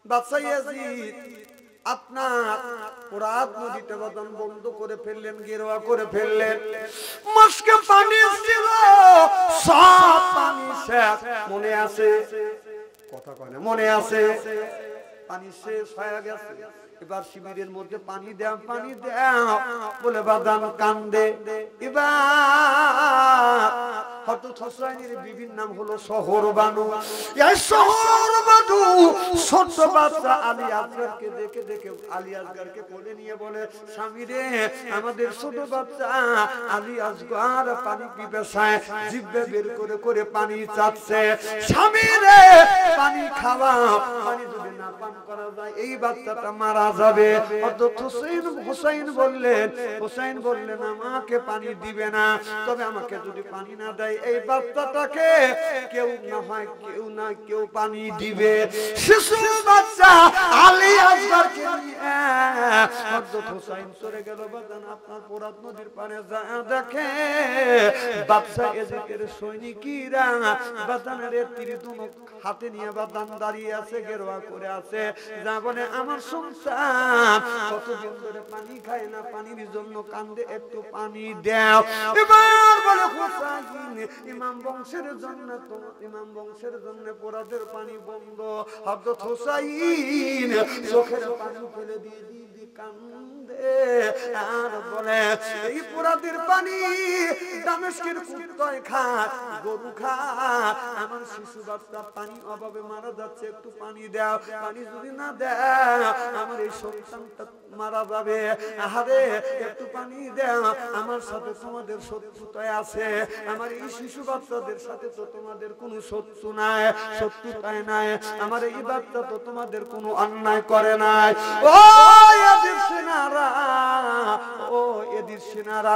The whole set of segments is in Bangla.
বাদশা ইয়াজিদ আপনার ফোরাত নদীতে বাদান বন্ধ করে ফেললেন, গেরুয়া করে ফেললেন। মাসকে পানি ছিল, সব পানি শেষ। মনে আছে কথা কয় না? মনে আছে পানি শেষ হয়ে গেছে। এবার শিবিরের মধ্যে পানি দাও, পানি দাও বলে বাদান কান্দে। এবার হযরত হোসাইনের বিবির নাম হলো শহরবানু। এই শহরবানু ছোট বাচ্চা আলী আসগরকে দেখে দেখে আলী আসগরকে কোলে নিয়ে বলে, স্বামী রে, আমাদের ছোট বাচ্চা আলী আসগর পানি পিপাসায় জিহ্বা বের করে করে পানি চাচ্ছে। স্বামী রে, পানি খাওয়াও, পানি যদি না পান করা যায় এই বাচ্চাটা মারা যাবে। হযরত হোসেন বললেন আমাকে পানি দিবে না, তবে আমাকে যদি পানি না দেয় এই বাচ্চাটাকে কেউ না হয় কেউ পানি দিবে। শিশু বাচ্চা আলী আসগরকে নিয়ে হযরত হোসেন চলে গেল বাদান আপনার ফোরাত নদীর পাড়ে যায়, দেখে বাদশা ইয়াজিদের সৈনিকরা বাদানের তীর দুনো হাতে নিয়ে বাদান দাঁড়িয়ে আছে, গেরুয়া করে আছে। যা বলে, আমার সন্তান কতদিন ধরে পানি খায় না, পানির জন্য কান্দে, একটু পানি দাও। এবার বলে, হোসাইন ইমাম বংশের জন্য পোরাদের পানি বন্ধ। হযরত হোসাইন চোখের পানি ফেলে দিয়ে কান্দে আর বলে, এই পোরাদের পানি দামেস্কের কুত্তায় খায়, গরু খায়, আমার শিশু বাচ্চা পানি অভাবে মারা যাচ্ছে, একটু পানি দাও। পানি যদি না দাও আমার এই সন্তানটা মারা যাবে। আহারে, একটু পানি দাও, আমার সাথে তোমাদের শত্রুতায় আছে, আমার এই শিশু বাচ্চাদের সাথে তো তোমাদের কোনো শত্রুতায় নাই, আমার এই বাচ্চা তো তোমাদের কোনো অন্যায় করে নাই। ও এদের সেনারা,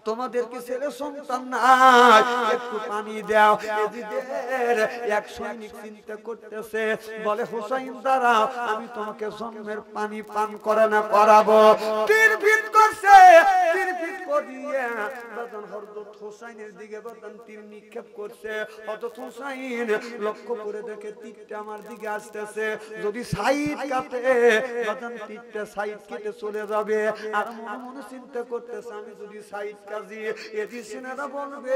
তোমাদের কি ছেলে সন্তান নাই? একটু পানি দাও। এদের এক সৈনিক চিন্তা করতেছে, বলে, হোসাইন দাঁড়াও, আমি তোমাকে জন্মের পানি পান করে না করাবো। তীর ফিট করছে, তীর ফিট করিয়ে বাদান হযরত হোসাইনের দিকে বাদান তীর নিক্ষেপ করছে। হযরত হোসাইন লক্ষ্য করে দেখে তীরটা আমার দিকে আসতেছে, যদি সাইড কাটে বাদান তীরটা সাইড কেটে চলে যাবে। আর মনে মনে চিন্তা করতেছে, আমি যদি সাইড কাজি এদিন সেনারা বলবে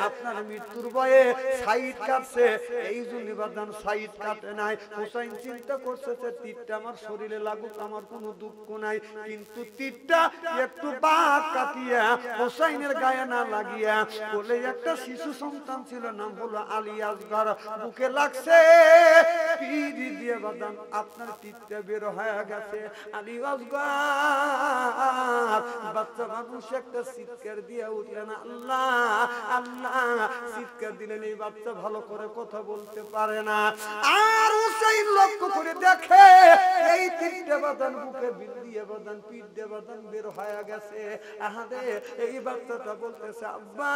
আপনার মৃত্যুর ভয়ে সাইড কাটছে, এই জন্য বাদান সাইড কাটে নাই। হোসাইন চিন্তা করছে তীরটা আমার শরীরে লাগুক, আমার কোনো দুঃখ নাই, কিন্তু তীরটা একটু বাঁক কাটিয়া হোসাইনের গায়ে না লাগিয়া বলে একটা শিশু সন্তান ছিল, নাম হলো আলী আসগর, বুকে লাগছে, পিড়ি দিয়ে বাদান আপনার তীরটা বের হয়ে গেছে। আলী আসগর বাচ্চা মানুষ একটা চিৎকার দিয়ে উঠলেন, আল্লাহ আল্লাহ চিৎকার দিলেন। এই বাচ্চা ভালো করে কথা বলতে পারে না। আর হোসেন লক্ষ্য করে দেখে এই তীরটা বাদান বুকে বিন্দিয়ে বাদান পিঠ দিয়ে বাদান বের হয়ে গেছে। আহারে, এই বাচ্চাটা বলতেছে, আব্বা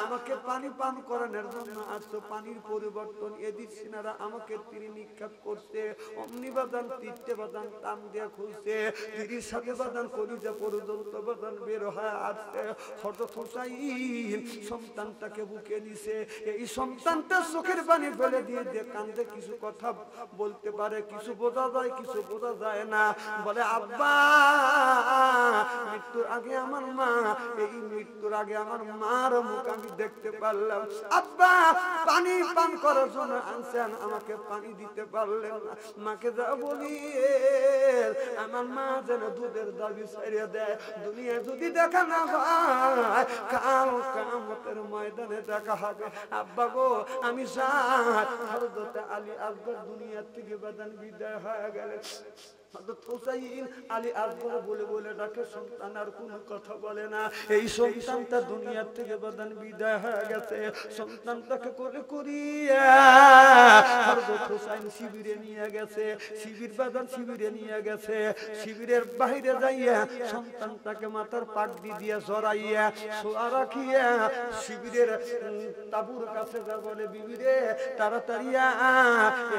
আমাকে পানি পান করানোর জন্য আসতো, পানির পরিবর্তন এদিক সিনারা আমাকে তীর নিক্ষেপ করছে। অমনি বাদান তীরটা বাদান টান দিয়ে খুলছে, তীরের সাথে বাদান কলিজা পর্যন্ত বাদান বের হয়ে আসছে। হযরত হোসাইন সন্তানটাকে বুকে নিছে। এই সন্তানটা চোখের পানি ফেলে দিয়ে কান্দে, কিছু কথা বলতে পারে, কিছু বোঝা যায়, কিছু বোঝা যায় না। বলে, আব্বা মৃত্যুর আগে আমার মা, এই মৃত্যুর আগে আমার মার মুখ আমি দেখতে পারলাম। আব্বা পানি পান করার জন্য আনছেন, আমাকে পানি দিতে পারলেন না। মাকে যা বলি আমার মা যেন দুধের দাবি ছেড়ে দেয়, দুনিয়ায় যদি দেখা না হয় কাল কিয়ামতের ময়দানে দেখা হবে। আব্বা গো, আমি যাই। হযরত আলী আসগর দুনিয়া থেকে বাদান বিদায় হয়ে গেলেন। হযরত হোসাইন আলী আসগর বলে বলে ডাকে, সন্তান আর কোনো কথা বলে না। এই সন্তানটা দুনিয়া থেকে বাদান বিদায় হয়ে গেছে। সন্তানটাকে করে করিয়া হযরত হোসাইন শিবিরে নিয়ে গেছে, শিবির বাজান শিবিরে নিয়ে গেছে। শিবিরের বাইরে যাইয়া সন্তানটাকে মাথার পাগড়ি দিয়ে জড়াইয়া শোয়া রাখিয়া শিবিরের তাবুর কাছে যা বলে, বিবি রে তাড়াতাড়ি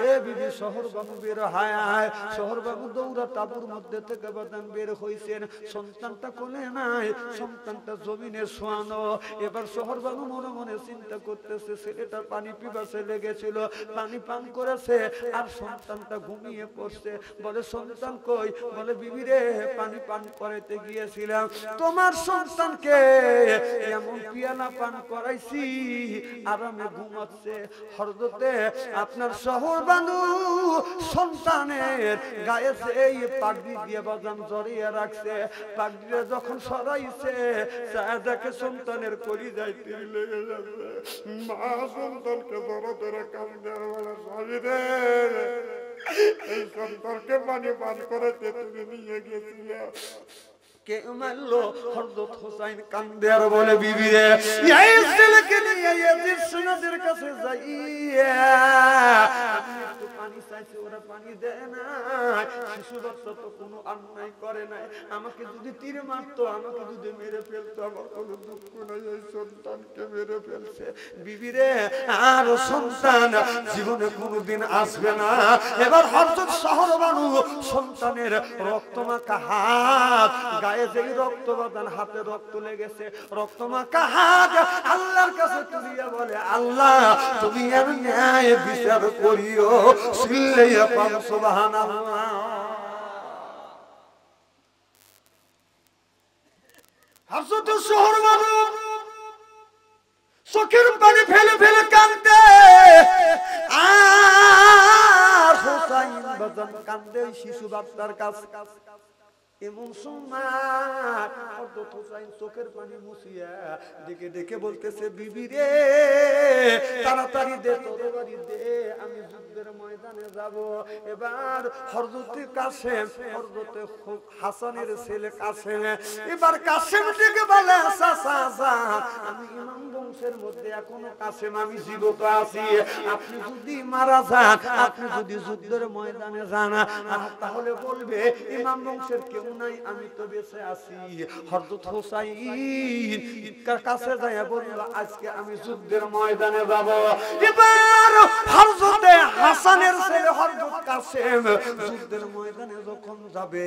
এ বিবি শহর বাবু বের হয়। শহর বাবু দৌড়া তাবুর মধ্যে থেকে বাদান বের হইছেন, সন্তানটা কোলে নাই, সন্তানটা জমিনে শোয়ানো। এবার শহর বাবু মনে মনে চিন্তা করতেছে, ছেলেটা পানি পিপাসে লেগেছিল, পানি পান করেছে আর সন্তানটা ঘুমিয়ে পড়ছে। বলে সন্তান কই? বলে বিবি রে পানি পান করাইতে গিয়েছিলাম, তোমার সন্তানকে এমন পিয়ালা পান করাইছি আরামে ঘুমাচ্ছে। হযরতে আপনার শহর বানু সন্তানের গায়ে এই পাগড়ি দিয়ে বাজান জড়িয়ে রাখছে। পাগড়িটা যখন সরাইছে দেখে সন্তানের কলিজায় তীর লেগে যাচ্ছে। মা সন্তানকে ধরে ধরে কাঁদে, বলে স্বামী রে এই সন্তানকে পানি পান করাতে তুমি নিয়ে গেছিলে, কে মারলো? হযরত হোসেন কান্দে আর বলে বিবি রে এই ছেলেকে নিয়ে ইয়াজিদ সুনাদের কাছে যাইয়া আমি একটু পানি চাইছি, ওরা পানি দেয় না। শিশু বাচ্চা তো কোনো অন্যায় করে নাই, আমাকে যদি তীর মারতো, আমাকে যদি মেরে ফেলতো, আমার কোনো দুঃখ নাই, এই সন্তানকে মেরে ফেলছে। বিবি রে আর সন্তান জীবনে কোনোদিন আসবে না। এবার হযরত শহর বানু সন্তানের রক্তমাখা হাত, গায়ে যেই রক্ত বাদান, হাতে রক্ত লেগেছে, রক্তমাখা হাত আল্লাহর কাছে তুলিয়া বলে, আল্লাহ তুমি এর ন্যায় বিচার করিও। সিল্লাইয়া পাক সুবহানাল্লাহ। হযরত শহর বানু চোখের পানি ফেলে ফেলে কাঁদে আর হোসেন বাজান কাঁদে শিশু বাচ্চার কাছে। এমন সময় হযরত হোসেন চোখের পানি মুছিয়া ডেকে ডেকে বলতেছে, বিবি রে তাড়াতাড়ি দে তরবারি দে, আমি যুদ্ধের ময়দানে যাব। এবার হযরত কাসেম, হযরত হাসানের ছেলে কাসেম, এবার কাসেম ডেকে বলে, চাচা আমি ইমাম বংশের মধ্যে এখনো কাসেম আমি জীবিত আছি, আপনি যদি মারা যান, আপনি যদি যুদ্ধের ময়দানে যান, তাহলে বলবে ইমাম বংশের কেউ নাই, আমি তো বেঁচে আছি। হযরত হোসেন কাছে যায় বলল, আজকে আমি যুদ্ধের ময়দানে যাব। এবার হযরত হাসানের ছেলে হযরত কাসেম যুদ্ধের ময়দানে যখন যাবে,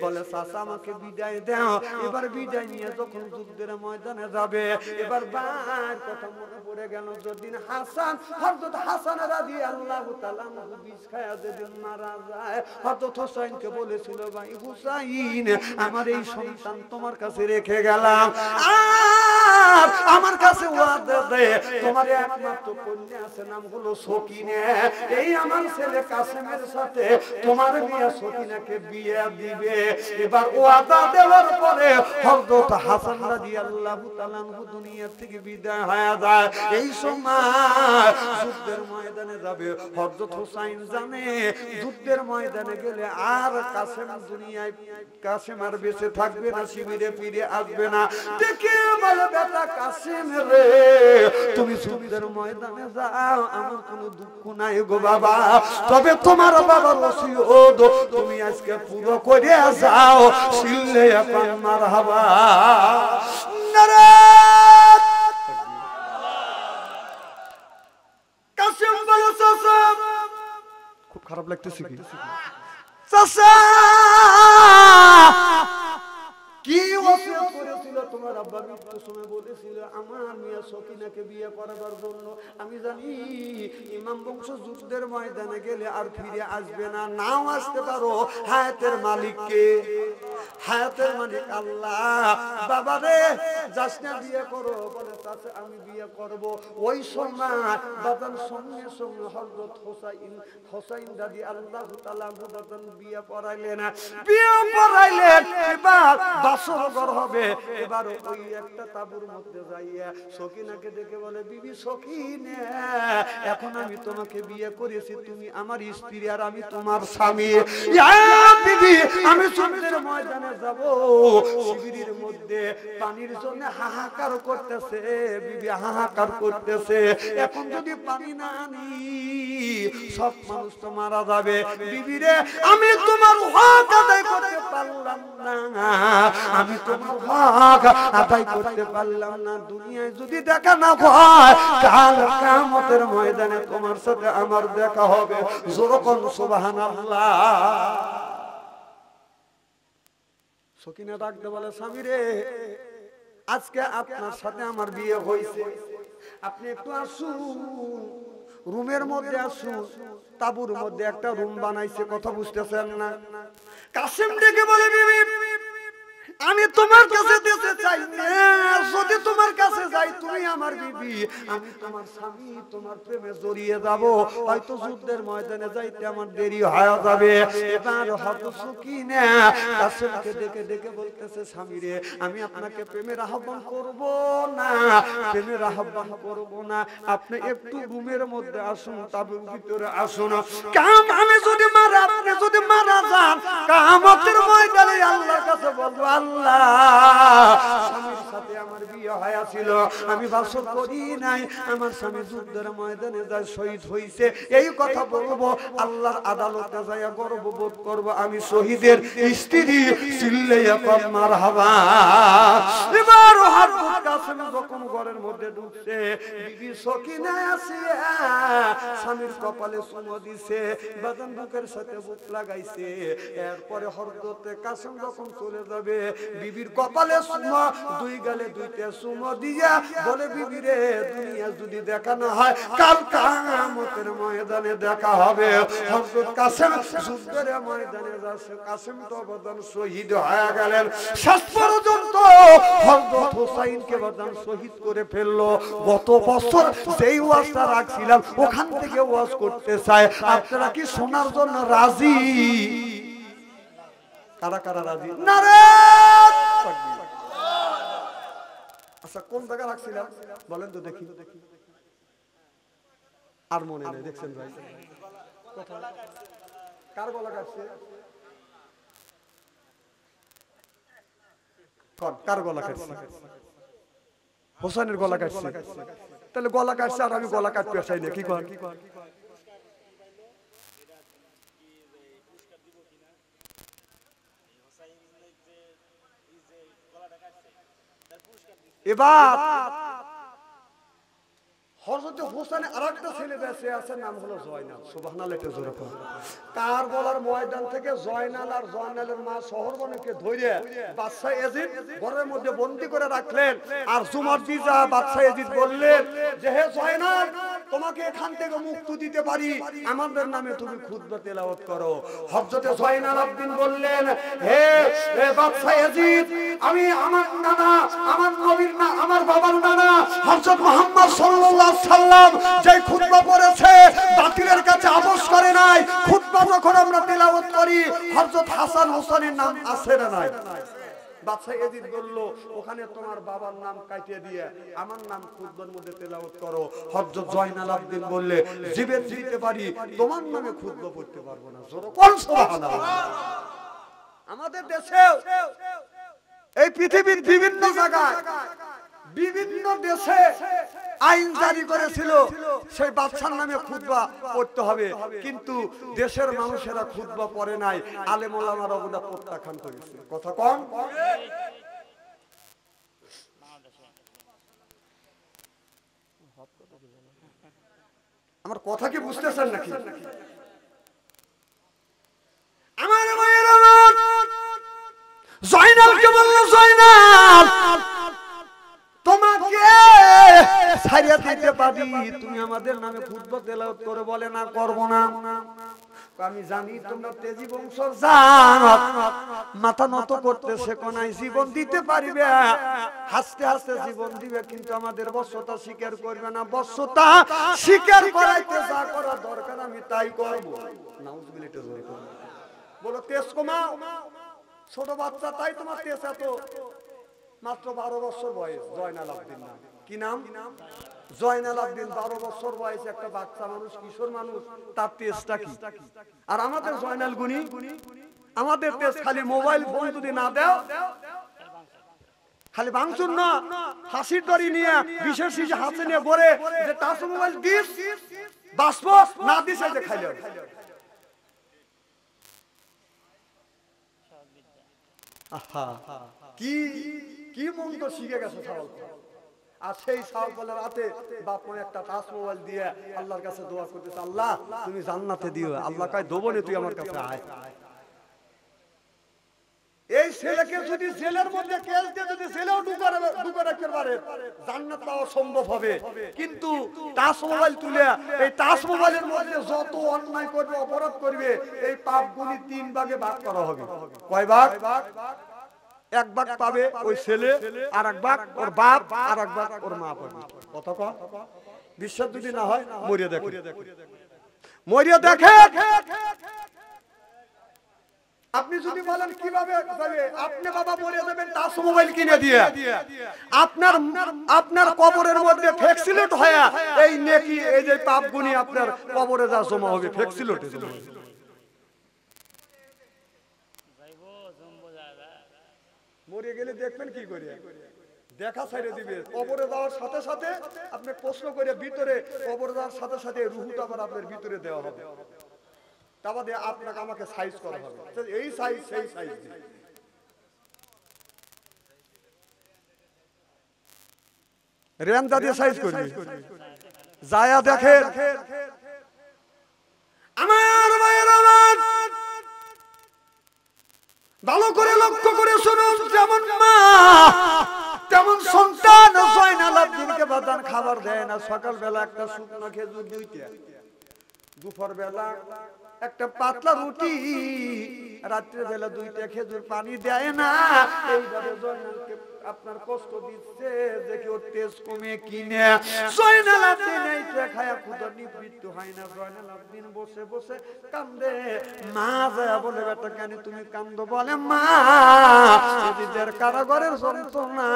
বলে চাচা আমাকে বিদায় দাও। এবার বিদায় নিয়ে যখন যুদ্ধের ময়দানে যাবে, এবার বার কথা মনে পড়ে গেল, যেদিন হাসান হযরত হাসান রাদিয়াল্লাহু তাআলা বিষ খায়া যেদিন মারা যায়, হযরত হোসেনকে বলেছিল, ভাই হুসাইন আমার এই সন্তান তোমার কাছে রেখে গেলাম, আর আমার কাছে ওয়াদা দে তোমার একমাত্র কন্যা আছে, নাম হলো সকিনা, এই আমার ছেলে কাসেমের সাথে তোমার মেয়ে সকিনাকে বিয়ে দিবে। এবার ওয়াদা দেওয়ার পরে হযরত হাসান রাদিয়াল্লাহু তাআলা দুনিয়া থেকে বিদায় হয়ে যায়। এই সময় যুদ্ধের ময়দানে যাবে হযরত হোসেন জানে যুদ্ধের ময়দানে গেলে আর কাসেম দুনিয়ায়, কাসেম আর বেঁচে থাকবে না, শিবিরে ফিরে আসবে না। দেখে বলে, বেটা কাসেম রে তুমি যুদ্ধের ময়দানে যাও, আমার কোনো দুঃখ নাই গো বাবা, তবে তোমার বাবার ওসিয়ত তুমি আজকে পুরো করে যাও। সিল্লে এখন মারহাবা নারে। কাসেম বলে, চাচা খুব খারাপ লাগতেছে কি? চাচা কি ওসিয়ত করেছিল তোমার আব্বা? মৃত্যুর সময় বলেছিল আমার মিয়া সকিনাকে বিয়ে করাবার জন্য। আমি জানি ইমাম বংশ যুদ্ধের ময়দানে গেলে আর ফিরে আসবে না, নাও আসতে পারো, হায়াতের মালিক কে? হায়াতের মালিক আল্লাহ। বাবা রে যাস না, বিয়ে করো। বলে চাচা আমি বিয়ে করব। ওই সময় বাজান সঙ্গে সঙ্গে হযরত হোসেন রাদিয়াল্লাহু তাআলা বাজান বিয়ে পড়াইলেন, বিয়ে পড়াইলেন। এবার বাসর হবে। এবার ওই একটা তাবুর মধ্যে যাইয়া সকিনাকে দেখে বলে, বিবি সকিনা এখন আমি তোমাকে বিয়ে করেছি, তুমি আমার স্ত্রী আর আমি তোমার স্বামী। বিবি আমি যুদ্ধের ময়দানে যাব, শিবিরের মধ্যে পানির জন্য হাহাকার করতেছে, বিবি হাহাকার করতেছে, এখন যদি পানি না আনি সব মানুষ তো মারা যাবে। বিবি রে আমি তোমার হক আদায় করতে পারলাম না, আমি তোমার হক আদায় করতে পারলাম না। দুনিয়ায় যদি দেখা না হয়, কাল কিয়ামতের ময়দানে তোমার সাথে আমার দেখা হবে। যখন সুবহানাল্লাহ। সকিনা ডাকতে বলে, স্বামী রে আজকে আপনার সাথে আমার বিয়ে হয়েছে, আপনি একটু আসুন, রুমের মধ্যে আসুন। তাবুর মধ্যে একটা রুম বানাইছে, কথা বুঝতেছেন না? কাসেম ডেকে বলে, বিবি আমি তোমার কাছে যেতে চাই না, যদি তোমার কাছে যাই তুমি আমার বিবি, আমি তোমার স্বামী, তোমার প্রেমে জড়িয়ে যাব, হয়তো যুদ্ধের ময়দানে যাইতে আমার দেরি হয়ে যাবে। এবার হযরত সকিনা কাসেমকে ডেকে ডেকে বলতেছে, স্বামী রে আমি আপনাকে প্রেমের আহ্বান করব না, প্রেমের আহ্বান করব না, আপনি একটু রুমের মধ্যে আসুন, তাবুর ভিতরে আসুন। আমি যদি মারা, আপনি যদি মারা যান, কিয়ামতের ময়দানে আল্লাহর কাছে বলবো, আল্লাহ স্বামীর সাথে আমার বিয়ে হয়েছিল, আমি বাসর করি নাই, আমার স্বামী যুদ্ধের ময়দানে যায় শহীদ হইছে, এই কথা বলবো। আল্লাহর আদালতে যায় গর্ববোধ করব আমি শহীদের স্ত্রী। চিল্লাইয়া কর মারহাবা। এবার হযরত কাসেম যখন ঘরের মধ্যে ঢুকছে, বিবি সকিনা আসিয়া স্বামীর কপালে চুমো দিছে, বাদাম বুকের সাথে বুক লাগাইছে। এরপরে হযরত কাসেম যখন চলে যাবে, বিবির কপালে চুমো, দুই গালে দুইটা চুমো দিয়া বলে, বিবি রে দুনিয়া যদি দেখা না হয়, কাল কিয়ামতের ময়দানে দেখা হবে। হযরত কাসেম যুদ্ধের ময়দানে যাচ্ছে, কাসেম তো বদন শহীদ হয়ে গেলেন। শেষ পর্যন্ত হযরত হুসাইনকে বদন শহীদ করে ফেললো। গত বছর যেই ওয়াজটা রাখছিলাম ওখান থেকে ওয়াজ করতে চাই, আপনারা কি শোনার জন্য রাজি? কারা কারা রাজি? নারে তাকবীর। আচ্ছা কোন জায়গা রাখছিলাম বলেন তো দেখি, আর মনে নেই। দেখছেন ভাই কার গলা কাটছে? কার গলা কাটছে? হোসেনের গলা কাটছে। তাহলে গলা কাটছে আর আমি গলা কাটতে চাই না, কি কর? এবার হযরত হোসেনের আরেকটা ছেলে বেঁচে আছে, নাম হলো জয়নাল। সুবহানাল্লাহ। এটা জোরে পড়ো। কারবালার ময়দান থেকে জয়নাল আর জয়নালের মা শহরবনকে ধরে বাদশা ইয়াজিদ ঘরের মধ্যে বন্দী করে রাখলেন। আর জুমার বিজা বাদশা ইয়াজিদ বললেন যে, হে জয়নাল তোমাকে এখান থেকে মুক্তি দিতে পারি, আমাদের নামে তুমি খুতবা তেলাওয়াত করো। হযরত জয়নাল আবদিন বললেন, হে বাদশা ইয়াজিদ, আমি আমার নানা, আমার নবীর না, আমার বাবার নানা হযরত মুহাম্মদ সাল্লাল্লাহু আলাইহি সাল্লাম যে খুতবা পড়েছে বাতিলের কাছে আপোষ করে নাই। খুতবা যখন আমরা তেলাওয়াত করি হযরত হাসান হোসেনের নাম আছে না নাই? বাদশা ইয়াজিদ বলল, ওখানে তোমার বাবার নাম কাটিয়ে দিয়ে আমার নাম খুতবার মধ্যে তেলাওয়াত করো। হযরত জয়নাল আবদিন বললে, জীবন দিতে পারি, তোমার নামে খুতবা পড়তে পারবো না। জোরে কোন সুবহানাল্লাহ। আমাদের দেশেও, এই পৃথিবীর বিভিন্ন জায়গায় বিভিন্ন দেশে আইন জারি করেছিল সেই বাদশার নামে খুতবা পড়তে হবে, কিন্তু দেশের মানুষেরা খুতবা পড়ে নাই, আলেম ওলামারা ওগুলা প্রত্যাখ্যান করেছে। কথা কম। আমার কথা কি বুঝতেছেন নাকি? আমার মায়ের আমার জয়নালকে বললো, জয়নাল তোমাকে ছাড়িয়ে দিতে পারি, তুমি আমাদের নামে খুতবা তেলাওয়াত করে। বলে, না করব না। আমি জানি তোমরা তেজি বংশ, মাথা নত করতে শেখো নাই, জীবন দিতে পারিবে, হাসতে হাসতে জীবন দিবে, কিন্তু আমাদের বশ্যতা স্বীকার করবে না। বশ্যতা স্বীকার করাইতে যা করা দরকার আমি তাই করব। নাউজুবিল্লাহ। বলো তেজ কমাও, ছোট বাচ্চা, তাই তোমার তেজ এত, মাত্র 12 বছর বয়স। জয়নাল আবদিন নাম। কি নাম? জয়নাল আবদিন। 12 বছর বয়স একটা বাচ্চা মানুষ, কিশোর মানুষ, তার তেজটা কি? আর আমাদের জয়নাল গুনি, আমাদের তেজ খালি মোবাইল ফোন যদি না দাও, খালি ভাঙচুর না, হাসির দড়ি নিয়ে বিশেষ হাসি নিয়ে ঘরে যে টাচ মোবাইল দিস বাঁচবো না দিছে যে খাইলে কি কি মন্ত্র শিখে গেছে ছাগল। আর সেই ছাগলের রাতে বাপ মা একটা টাচ মোবাইল দিয়ে আল্লাহর কাছে দোয়া করতেছে, আল্লাহ তুমি জান্নাতে দিও। আল্লাহ কয় দেবো না, তুই আমার কাছে আয়। এই ছেলেকে যদি জেলের মধ্যে কেলতে যদি জেলেও ঢুকে রাখতে পারে জান্নাত পাওয়া সম্ভব হবে। কিন্তু টাচ মোবাইল তুলে এই টাচ মোবাইলের মধ্যে যত অন্যায় করবে, অপরাধ করবে, এই পাপগুলি 3 ভাগে ভাগ করা হবে। কয় ভাগ? এক ভাগ পাবে ওই ছেলে, আর এক ভাগ ওর বাপ, আর এক ভাগ ওর মা পাবে। কত কম? বিশ্বাস যদি না হয় মরিয়া দেখে, মরিয়া দেখে। আপনি যদি বলেন কিভাবে যাবে, আপনি বাবা মরে যাবেন টাচ মোবাইল কিনে দিয়ে, আপনার কবরের মধ্যে ফ্যাক্সিলেট হয়ে এই নেকি, এই যে পাপগুনি আপনার কবরে যা জমা হবে ফ্যাক্সিলেটে জমা হবে। মরে গেলে দেখবেন কি করে, দেখা ছাইড়ে দিবে। কবরে যাওয়ার সাথে সাথে আপনি প্রশ্ন করে ভিতরে, কবরে যাওয়ার সাথে সাথে রুহুটা আবার আপনার ভিতরে দেওয়া হবে। তারপরে আপনাকে আমাকে সাইজ করা হবে, এই সাইজ সেই সাইজ দিয়ে। রেন্দা দিয়ে সাইজ করবে। যায়া দেখে আমার ভাইয়ের, আমার ভালো করে লক্ষ্য করে শুনুন, যেমন মা তেমন সন্তান। জয়নাল আব্দিনকে বাদান খাবার দেয় না। সকালবেলা একটা শুকনো খেজুর 2টা, দুপুর বেলা একটা পাতলা রুটি, রাত্রে বেলা 2টা খেজুর পানি দেয় না। এইভাবে জয়নালকে আপনার কষ্ট দিচ্ছে যে কি ওর তেজ কমে কিনে। জয়নাল আব্দিন এইটা খায়া ক্ষুধা নিবৃত্ত হয় না। জয়নাল আব্দিন বসে বসে কান্দে। মা যায় বলে, বেটা কেন তুমি কান্দো? বলে, মা এজিদের কারাগারের যন্ত্রণা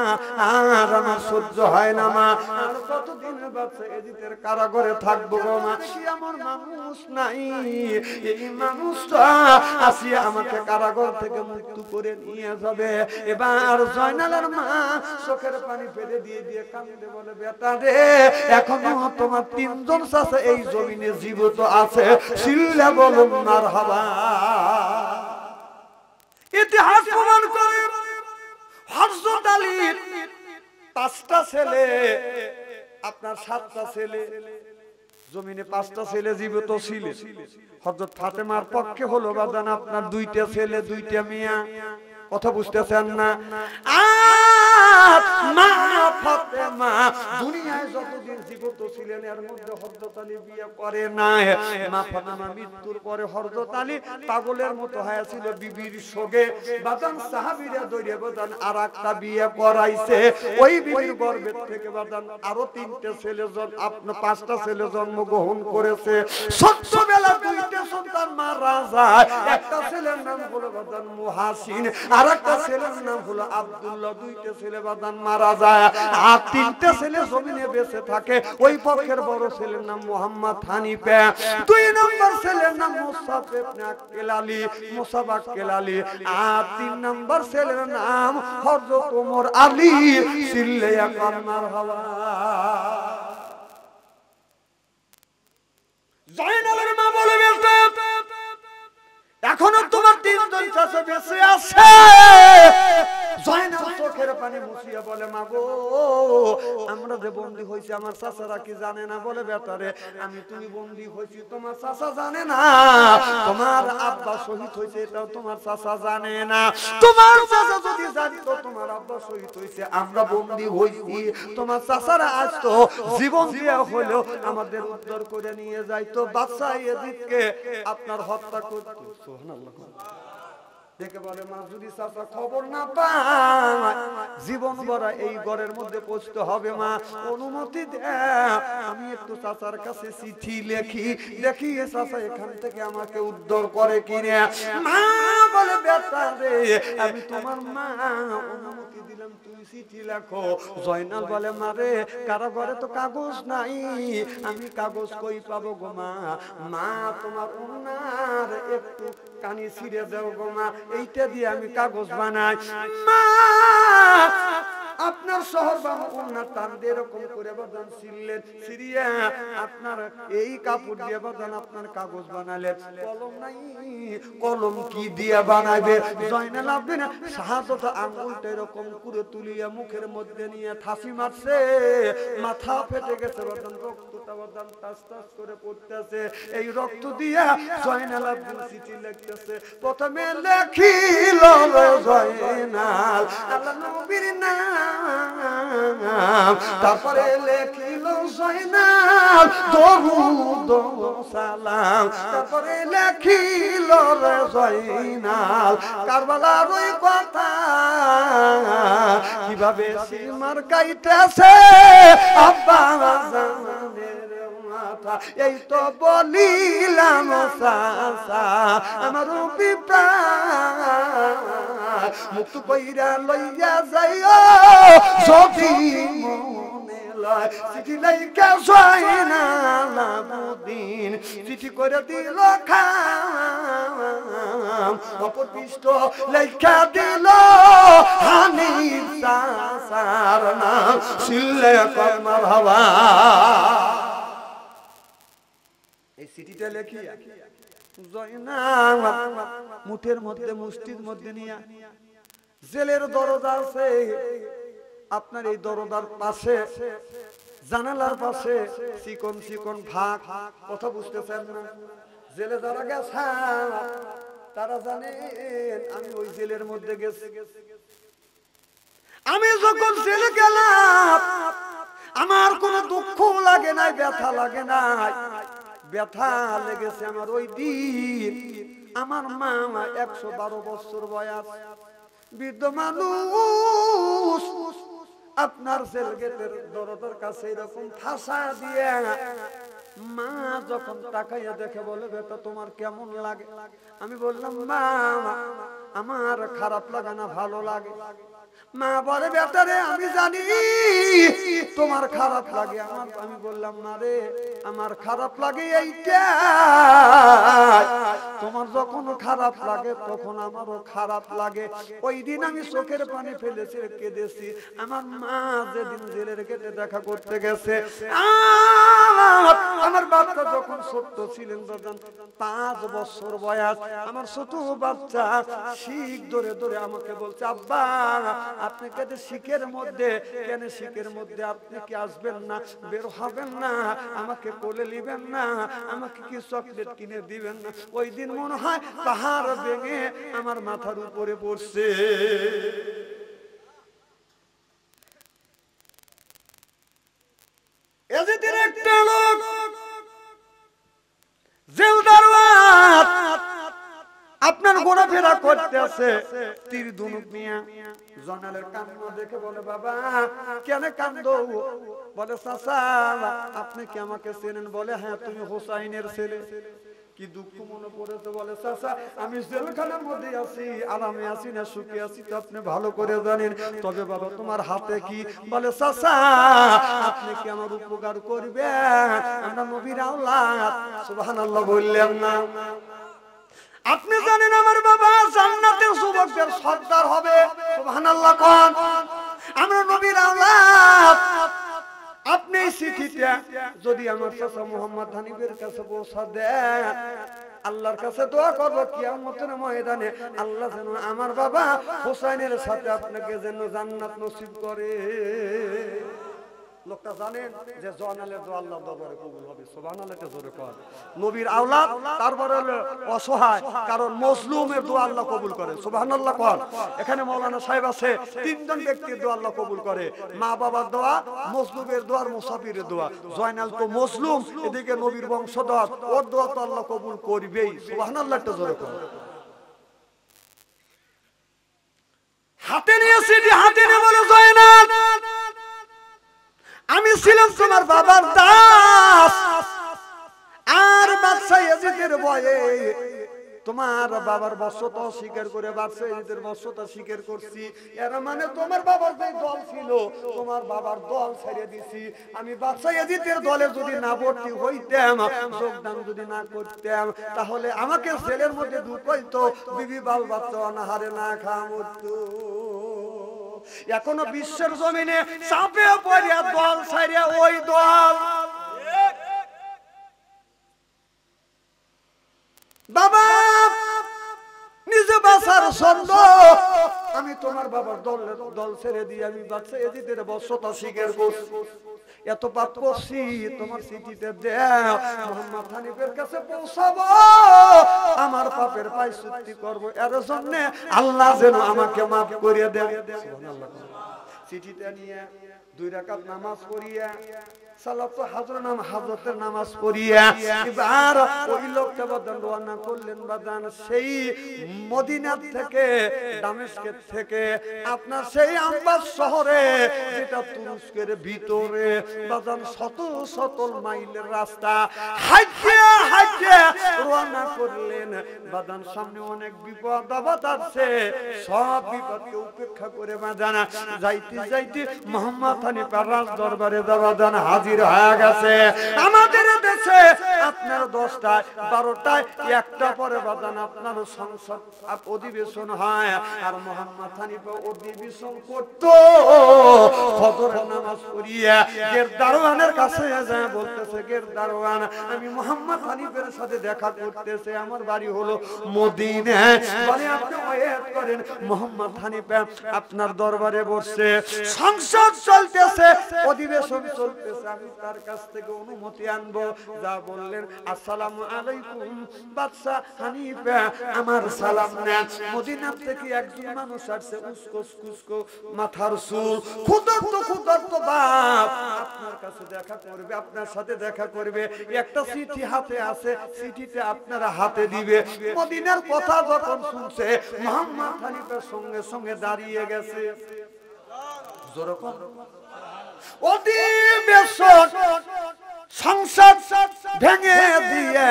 আর আমার সহ্য হয় না মা। আর কতদিন বাচ্চা এজিদের কারাগারে থাকবো গো মা। কি আমার মানুষ নাই, এই মানুষটা আসিয়া আমাকে কারাগার থেকে মুক্ত করে নিয়ে যাবে। এবার জয়নালের মা চোখের পানি ফেলে দিয়ে দিয়ে কান্দে, বলে, বেটা রে এখনো তোমার 3 জন চাচা এই জমিনে জীবিত আছে, চিল্লা বলুন মারহাবা। ইতিহাস প্রমাণ করে হযরত আলীর 5টা ছেলে, আপনার 7টা ছেলে জমিনে, 5টা ছেলে জীবিত ছিল। হযরত ফাতেমার পক্ষে হলো বাজান আপনার 2টা ছেলে 2টা মেয়ে। কথা বুঝতেছেন না? মা ফাতেমা দুনিয়ায় যতদিন জীবিত ছিলেন এর মধ্যে হযরত আলী বিয়ে করে নাই। মা ফাতেমা মৃত্যুর পরে হযরত আলী পাগলের মতো হয়েছিল বিবির সঙ্গে। বাজান সাহাবীরা দৌড়ে বাজান আরেকটা বিয়ে করাইছে। ওই বিবির গর্ভের থেকে বাজান আরো 3টে ছেলে, আপনার 5টা ছেলে জন্মগ্রহণ করেছে। ছোটবেলা 2টা সন্তান মারা যায়। একটা ছেলের নাম হলো বাজান মুহাসিন, আর একটা ছেলের নাম হলো আব্দুল্লাহ। 2টা ছেলে বাজান মারা যায়, আর 3টে ছেলে জমিনে বেঁচে থাকে। ওই পক্ষের বড় ছেলের নাম মোহাম্মদ হানিফা, 2 নম্বর ছেলের নাম মুসাব ইবনে আক্কেল আলী, মুসাব আক্কেল আলী, আর 3 নম্বর ছেলের নাম হযরত ওমর আলী। চিল্লায়া কান মারহাবা। জয়নালের মা বলে, বেটা এখনো তোমার 3 জন চাচা বেঁচে আছে। জয়নাল চোখের পানি মুছিয়া বলে, মা গো আমরা যে বন্দী হয়েছি আমার চাচারা কি জানে না? বলে, বেটারে আমি তুমি বন্দী হয়েছি তোমার চাচা জানে না, তোমার আব্বা শহীদ হয়েছে এটাও তোমার চাচা জানে না। তোমার চাচা যদি জানতো তোমার আব্বা শহীদ হয়েছে, আমরা বন্দী হয়েছি, তোমার চাচারা আসতো জীবন দিয়া হলো আমাদের উদ্ধার করে নিয়ে যাইতো, বাদশা ইয়াজিদকে আপনার হত্যা করতো। সুবহানাল্লাহ। দেখে বলে, মা যদি চাচা খবর না পায় জীবন ভরা এই ঘরের মধ্যে পৌঁছতে হবে, মা অনুমতি দে আমি একটু চাচার কাছে চিঠি লেখি, দেখি চাচা এখান থেকে আমাকে উদ্ধার করে কিনে। মা বলে, বেটা রে আমি তোমার মা, অনুমতি দিলাম তুমি চিঠি লেখো। জয়নাল বলে, মারে কারাগারে তো কাগজ নাই, আমি কাগজ কই পাবো গো মা? মা তোমার ওনার একটু কানি ছিঁড়ে দাও গো মা, এইটা দিয়ে আমি কাগজ বানাই। মা আপনার শহর বানু ওনার টান দিয়ে এরকম করে বাদান ছিললেন, সিরিয়া আপনার এই কাপড় দিয়ে বাদান আপনার কাগজ বানালেন, কলম নাই, কলম কি দিয়ে বানাবে? জয়নাল আবেদিন শাহাদত আঙ্গুলটা এরকম করে তুলিয়া মুখের মধ্যে নিয়ে থাসি মারছে, মাথা ফেটে গেছে বাদান, রক্তটা বাদান টাস টাস করে পড়তেছে। এই রক্ত দিয়া জয়নাল আবেদিন চিঠি লিখতেছে। প্রথমে লেখিল জয়নাল আল্লাহ নবীর নাম, তারপরে লেখিল জয়নাল দরুদ সালাম, তারপরে লেখিল জয়নাল কারবালার ওই কথা, কিভাবে সীমার কাইতেছে আব্বা জানের মাথা। এই তো বলিলাম চাচা আমার মুক্ত কইরা লইয়া যাইও যদি মনে লয়। চিঠি লাইকা জয়নাল আবেদিন চিঠি করে দিল খাম, অপর পৃষ্ঠ লেখা দিল হানিফ চাচার নাম, সিলে কলমা ভাবা। এই চিঠিটা লেখিয়া জয়নাল মুঠের মধ্যে মুষ্টির মধ্যে নিয়ে জেলের দরজা আছে, আপনার এই দরজার পাশে জানালার পাশে চিকন চিকন ভাগ, কথা বুঝতেছেন না? জেলে যারা গেছে তারা জানেন আমি ওই জেলের মধ্যে গেছি। আমি যখন জেলে গেলাম আমার কোনো দুঃখ লাগে নাই, ব্যথা লাগে নাই। ব্যথা লেগেছে আমার ওই দিন আমার মা 112 বছর বয়স, বৃদ্ধ মানুষ, আপনার জেল গেটের দরজার কাছে এরকম ঠাসা দিয়ে মা যখন তাকাইয়া দেখে বলে বেটা তোমার কেমন লাগে? আমি বললাম মা আমার খারাপ লাগে না, ভালো লাগে। মা বলে বেটা রে আমি জানি তোমার খারাপ লাগে। আমি বললাম না রে আমার খারাপ লাগে এইটা, তোমার যখন খারাপ লাগে তখন আমারও খারাপ লাগে। ওই দিন আমি চোখের পানি ফেলেছি, কেঁদেছি। আমার মা যেদিন জেলের গেটে দেখা করতে গেছে, আমার বাচ্চা যখন ছোট্ট ছিলেন 5 বছর বয়স, আমার ছোট বাচ্চা শিখ ধরে ধরে আমাকে বলছে আব্বা আপনি কেন শিখের মধ্যে, কেন শিখের মধ্যে আপনি কি আসবেন না, বের হবেন না, আমাকে কোলে নিবেন না, আমাকে কি চকলেট কিনে দিবেন না? ওই দিন মনে হয় পাহাড় ভেঙে আমার মাথার উপরে পড়ছে। এজিদের একটা লোক জেলদারওয়াত আপনার ঘোরাফেরা করতে আছে, তীর ধনুক নিয়ে। জয়নালের কান্না দেখে বলে বাবা কেন কান্দো? বলে চাচা আপনি কি আমাকে চেনেন? বলে হ্যাঁ তুমি হোসাইনের ছেলে। কি দুঃখ মনে পড়েছে? বলে চাচা আমি জেলখানার মধ্যে আছি, আরামে আছি না সুখে আছি তো আপনি ভালো করে জানেন। তবে বাবা তোমার হাতে কি? বলে চাচা আপনি কি আমার উপকার করবেন? আমরা নবীর আওলাদ। সুবহানাল্লাহ বললেন না? আপনি জানেন আমার বাবা জান্নাতের যুবকদের সর্দার হবে। সুবহানাল্লাহ কোন? আমরা নবীর আওলাদ। আপনি চিঠিটা যদি আমার চাচা মোহাম্মদ হানিফের কাছে পৌঁছা দেন, আল্লাহর কাছে দোয়া করব কিয়ামতের ময়দানে আল্লাহ যেন আমার বাবা হোসেনের সাথে আপনাকে যেন জান্নাত নসিব করে। লোকটা জানেন যে জয়নালের দোয়া আল্লাহর দরবারে কবুল হবে। সুবহানাল্লাহ জোরে কর। নবীর আওলাদ, তারপরে অসহায়, কারণ মজলুমের দোয়া আল্লাহ কবুল করে। সুবহানাল্লাহ কর। এখানে মাওলানা সাহেব আছে, 3 জন ব্যক্তির দোয়া আল্লাহ কবুল করে। মা বাবার দোয়া, মজলুমের দোয়া আর মুসাফিরের দোয়া। জয়নাল তো মজলুম, এদিকে নবীর বংশধর, ওর দোয়া তো আল্লাহ কবুল করবেই। সুবহানাল্লাহ জোরে কর। হাতে নিয়ে সিটি হাতে নিয়ে বলে জয়নাল আমি ছিলাম তোমার বাবার দাস, আর বাদশা ইয়াজিদের ভয়ে তোমার বাবার বর্ষতা স্বীকার করে বাদশা ইয়াজিদের বর্ষতা স্বীকার করছি। এর মানে তোমার বাবার যে দল ছিল তোমার বাবার দল ছেড়ে দিছি। আমি বাদশা ইয়াজিদের দলে যদি না ভর্তি হইতাম, যোগদান যদি না করতাম, তাহলে আমাকে জেলের মধ্যে ঢুকাইতো, বিবি বাল বাচ্চা অনাহারে না খাওয়া মরতো। এখনো বিশ্বের জমিনে চাপে পড়িয়া দল ছাড়িয়া ওই দল বাবা নিজে বাঁচার ছন্দ আমি তোমার বাবার দল ছেড়ে দিয়ে আমি বাচ্চা এদিদের বর্ষতা স্বীকার করছি এত পাপ করছি তোমার চিঠিতে দেও মোহাম্মদ হানিফের কাছে পৌঁছাবো আমার পাপের প্রায়শ্চিত্ত করব এর জন্য আল্লাহ যেন আমাকে maaf করে দেন সুবহানাল্লাহ চিঠিটা নিয়ে 2 রাকাত নামাজ পড়িয়া সালাতু হযরতের নামাজ পড়িয়া এবার ওই লোকটা বাদান রওনা করলেন বাদান সেই মদিনা থেকে দামেস্কের থেকে আপনার সেই আম্বাস শহরে যেটা তুরস্কের ভিতরে বাদান শত শত মাইলের রাস্তা হাঁটতে রওনা করলেন বাদান সামনে অনেক বিপদ আপদ আছে সব বিপদকে উপেক্ষা করে বাদান যাইতে যাইতে মোহাম্মদ হানিফার রাজ দরবারে বাদান হাজির হয়ে গেছে আমাদের দেশে আপনার 10টায় 12টায় 1টা পরে বাদান আপনার সংসদ অধিবেশন হয় আর মোহাম্মদ হানিফা অধিবেশন করত ফজরের নামাজ পড়িয়া গের দারোয়ানের কাছে যায় বলতেছে গের দারোয়ান আমি মোহাম্মদ হানিফের সাথে দেখা করতেছে আমার বাড়ি হলো মদিনা বলে আপনি ওয়েট করেন মোহাম্মদ হানিফা আপনার দরবারে বসছে সংসদ চলতেছে অধিবেশন চলতেছে আমি তার কাছ থেকে অনুমতি আনবো যা বললেন আসসালামু আলাইকুম বাদশা হানিফা আমার সালাম নেন মদিনা থেকে একজন মানুষ আসছে উস্কো মাথার চুল ক্ষুধার্ত বাপ আপনার কাছে দেখা করবে আপনার সাথে দেখা করবে একটা চিঠি হাতে আছে চিঠিতে আপনারা হাতে দিবে মদিনার কথা যখন শুনছে মোহাম্মদ হানিফার সঙ্গে সঙ্গে দাঁড়িয়ে গেছে যেরকম অধিবেশন সংসদ ভেঙে দিয়ে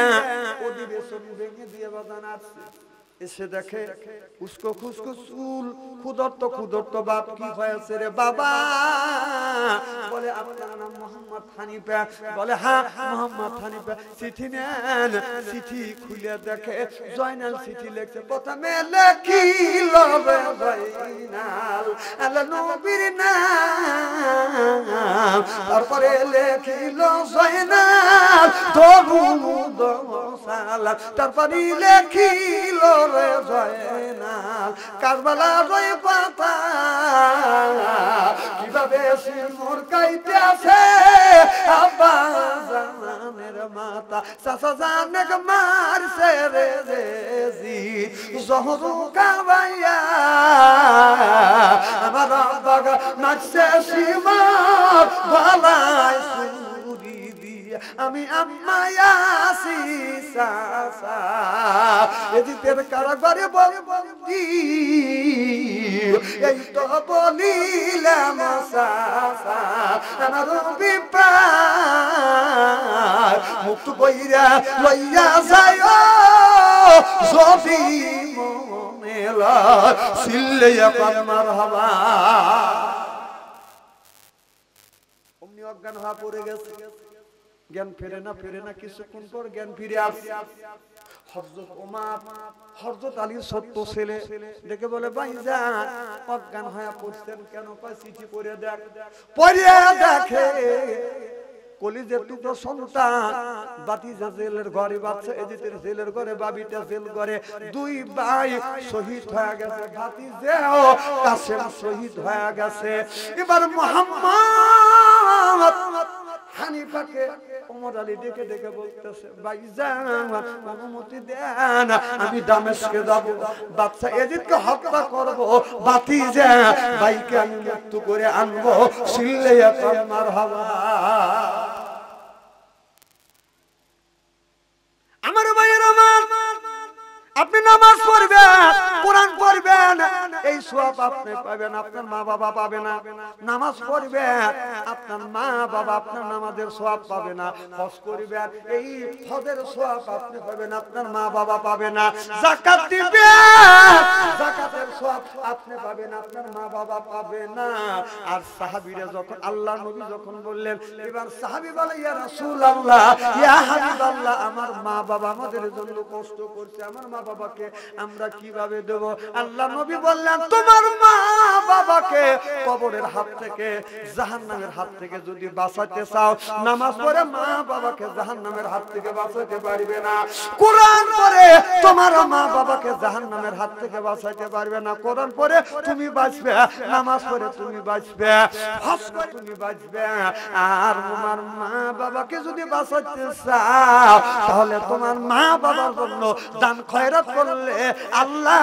অধিবেশন ভেঙে দিয়ে বাদান আসছে এসে দেখে উস্কো খুস্কো চুল ক্ষুধার্ত বাপ কি হয়েছে রে বাবা বলে আপনার নাম মোহাম্মদ হানিফা বলে হ্যাঁ মোহাম্মদ হানিফা চিঠি নেন চিঠি খুলে দেখে জয়নাল চিঠি লিখছে প্রথমে লেখিল জয়নাল আল্লাহ নবীর নাম তারপরে লেখিল জয়নাল দরুদ সালাম তারপরে লেখিল রে জয়নাল কারবালার ওই পাতা কিভাবে সিমুর কাইতেছে আব্বা জানের মাতা চাচা জানেক মারছে রে জি জহরু কাবাইয়া আমার আব্বা নাচছে সীমা ভালাই সুরি দিয়ে আমি আম্মায়া সাসা এদিকের কারাগারে বন্দি এই তো বলিলাম সাসা আমার বিপার মুক্ত কইরা লইয়া যায় যদি মনে লয় সিল্লে মারহাবা অমনি অজ্ঞান হওয়া পড়ে গেছে জ্ঞান ফেরে না কিছুক্ষণ পর জ্ঞান ফিরে আসে হযরত ওমর হযরত আলীর ছোট্ট ছেলে দেখে বলে ভাইজান অজ্ঞান হয়ে পড়ছেন কেন কয় চিঠি পড়ে দেখে কলিজের টুকরো সন্তান বাতিজা জেলের ঘরে বাচ্চা এজিতের জেলের ঘরে বাবিটা জেল ঘরে দুই ভাই শহীদ হয়ে গেছে ভাতিজাও কাসেম শহীদ হয়ে গেছে এবার মোহাম্মদ হানিফাকে ওমর আলী ডেকে ডেকে বলতেছে ভাইজান অনুমতি দেন আমি দামেস্কে যাব বাদশা এজিদকে হত্যা করব ভাতিজা ভাইকে আমি মুক্ত করে আনবো সিল্লে মারহাবা আমার ভাইয়ের আমার আপনি নামাজ পড়বেন কোরআন পড়বেন এই সওয়াব আপনি পাবেন আপনার মা বাবা পাবে না নামাজ পড়বেন আপনার মা বাবা আপনার নামাজের সওয়াব পাবে না হজ করবেন এই হজের সওয়াব আপনি পাবেন আপনার মা বাবা পাবে না যাকাত দিবেন যাকাতের সওয়াব আপনি পাবেন আপনার মা বাবা পাবে না আর সাহাবীরা যখন আল্লাহর নবী যখন বললেন এবার সাহাবী বলে ইয়া রাসূলুল্লাহ ইয়া হাবিবাল্লাহ আমার মা বাবা আমাদের জন্য কষ্ট করছে আমার মা বাবাকে আমরা কিভাবে দেব আল্লাহ নবী বললেন তোমার মা বাবাকে কবরের হাত থেকে জাহান্নামের হাত থেকে যদি বাঁচাতে চাও, নামাজ পড়ে মা বাবাকে জাহান্নামের হাত থেকে বাঁচাতে পারবে না। কোরআন পড়ে তোমার মা বাবাকে জাহান্নামের হাত থেকে বাঁচাতে পারবে না। কোরআন পড়ে তুমি বাঁচবে, নামাজ পড়ে তুমি বাঁচবে, হজ করে তুমি বাঁচবে। আর তোমার মা বাবাকে যদি বাঁচাতে চাও, তাহলে তোমার মা বাবার জন্য দান খয়রাত করলে আল্লাহ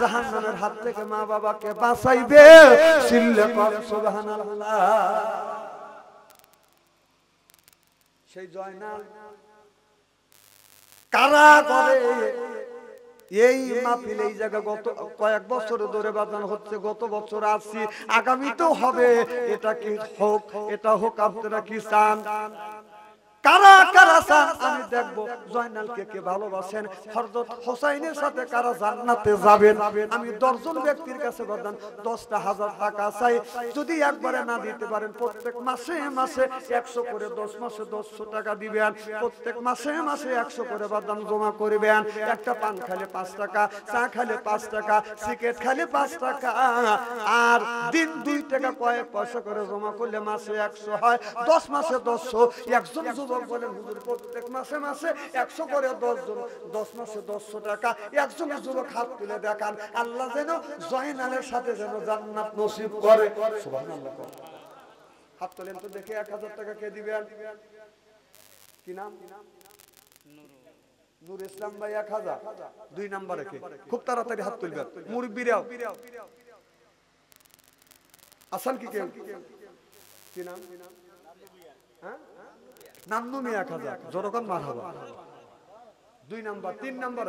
জাহান্নামের হাত থেকে মা বাবাকে বাঁচাইবে। চিল্লে পড়ে সুবহানাল্লাহ। সেই জয়নাল কারা করে এই মাহফিল এই জায়গা গত কয়েক বছর ধরে বাজানো হচ্ছে। গত বছর আসছি, আগামীতেও হবে। এটা কি হোক, এটা হোক, আপনারা কি চান? কারা কারা চান আমি দেখবো জয়নালকে কে ভালোবাসেন, হযরত হোসাইনের সাথে কারা জান্নাতে যাবেন। আমি 10 জন ব্যক্তির কাছে বললাম 10,000 টাকা চাই। যদি একবারে না দিতে পারেন, প্রত্যেক মাসে মাসে 100 করে, 10 মাসে 100 টাকা দিবেন। প্রত্যেক মাসে মাসে 100 করে বাদাম জমা করবেন। একটা পান খাইলে 5 টাকা, চা খাইলে 5 টাকা, সিগারেট খাইলে 5 টাকা, আর দিন 2 টাকা কয়েক পয়সা করে জমা করলে মাসে 100 হয়, 10 মাসে 100। একজন যুবক বলেন হুজুর প্রত্যেক মাসে মাসে 100 করে 10 জন, 10 মাসে 100 টাকা। একজন যুবক হাত তুলে দেখান, আল্লাহ যেন জয়নালের সাথে যেন জান্নাত নসিব করে। সুবহানাল্লাহ। হাত তোলেন তো দেখে। 1000 টাকা কে দিবেন? কি নাম? নূর ইসলাম ভাই 1000। 2 নম্বরে কে? খুব তাড়াতাড়ি হাত তুলবেন। মুরব্বিরাও আছেন কি কেউ? কি নাম? হ্যাঁ, নান্নু মিয়া 1000। জোরকন মারহাবা। 2 নাম্বার। 3 নাম্বার